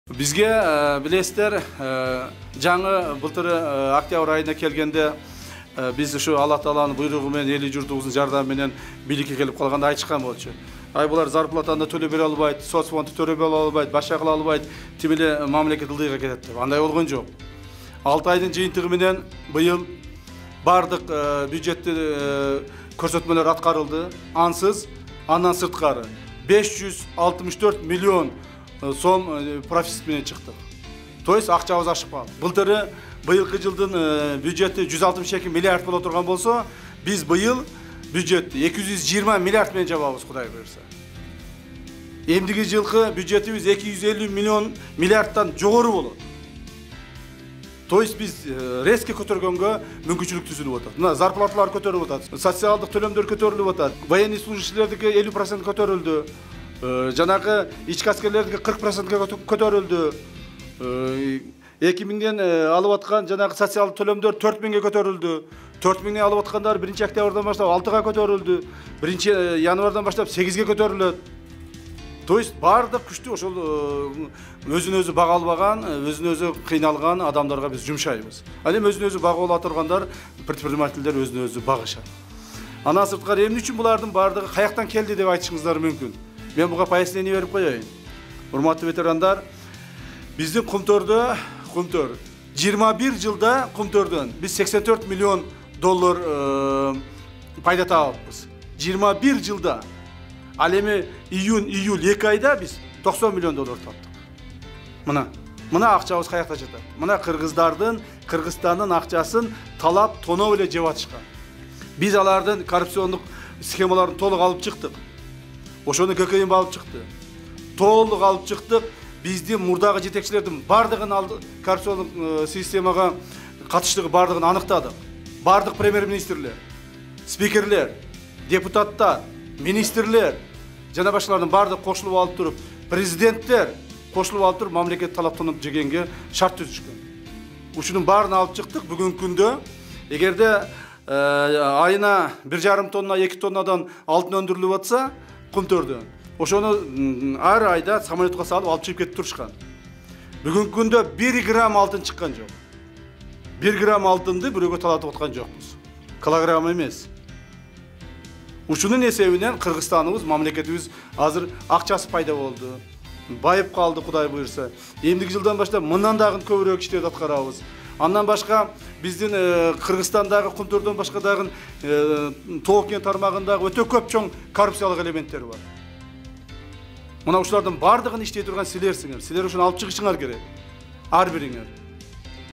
Bizge bilesizler, жаңы былтыр октябрь айына келгенде biz şu Allah Taala'nın buyruğu menен eli jurtubуздун жардамы менен бийликке келип калганда айтышкан болчу. Ай булар зарплатаны төлөп бере албайт, соцфонд төлөп бере албайт, башка кыла албайт, тимеле мамлекет ылдыйга кетет деп. Андай болгон жок. 6 айдын жыйынтыгы менен быйыл бардык бюджетти көрсөтмөлөр аткарылды. Ансыз, андан сырткары 564 миллион сом профицит менен чыктык. То есть акчабыз ашып калды. Былтыры быйылкы жылдын бюджети 162 миллиард боло турган болсо, биз быйыл бюджетти 220 миллиард менен жабабыз, Кудай буйрса. Эмдиги жылкы бюджетибиз 250 миллиардтан жогору болот. То есть биз резко көтөргөнгө мүмкүнчүлүк түзүлүп атат. Мына зарплаталар көтөрүлүп атат, социалдык төлөмдөр көтөрүлүп атат, военный служащийлердики 50% көтөрүлдү. Жанагы ички аскерлердики 40% көтөрүлдү. 2000ден алып аткан жанагы социалдык төлөмдөр 4000ге көтөрүлдү. 4000ден алып аткандар 1-октябрдан баштап 6га көтөрүлдү. 1-январдан баштап 8ге көтөрүлөт. То есть бардык күчтү ошол өзүн өзү бага албаган, өзүн өзү кыйналган адамдарга биз жумшайбыз. Ал эми өзүн өзү бага ала тургандар, предпринимательдер өзүн өзү багышат. Андан сырткары эмне үчүн булардын бардыгы каяктан келди деп айтышыңыздар мүмкүн. Мен буга пояснение берип коеюн. Урматтуу ветерандар, биздин Кумтөрдө 21 жылда Кумтөрдөн биз 84 миллион доллар пайда табыппыз. 21 жылда. Ал эми июнь 2 айда биз 90 миллион доллар таптык. Мына акчабыз каякта жатат. Мына Кыргызстандын акчасын талап тоноп эле жеп атышкан. Биз алардын коррупциондук схемаларын толук алып чыктык. Ошону ККМ алып чыкты. Толук алып чыктык. Биздин мурдагы жетекчилердин бардыгын алды, коррупциондук системага катыштыгы бардыгын аныктадык. Бардык премьер-министрлер, спикерлер, депутаттар, министрлер жана башкалардын бардыгы кошулуп алып туруп, президенттер кошулуп алып туруп мамлекет талаптанып жегенге шарт түзүшкөн. Ушунун баарын алып чыктык. Бүгүнкү күндө эгерде айына 1,5 тонна, 2 тоннадан алтын өндүрүлүп атса, Кумтөрдөн ошону ар айда самолетка салып алып чыгып кетип турушкан. Бүгүнкү күндө 1 грамм алтын чыккан жок. 1 грамм алтынды бирөөгө талатып аткан жокпуз. Килограмм эмес. Ушунун эсебинен Кыргызстаныбыз, мамлекетибиз азыр акчасы пайда болду. Байып калды, Кудай буйрса. Эмдиги жылдан баштап мындан дагы көбүрөөк иштерди аткарабыз. Андан башка биздин Кыргызстандагы Кумтөрдөн башка дагы Тоо кен тармагындагы өтө көп чоң коррупциялык элементтер бар. Мына ушулардын бардыгын иштей турган силерсиңер. Силер ушуну алып чыгышыңар керек. Ар бириңер.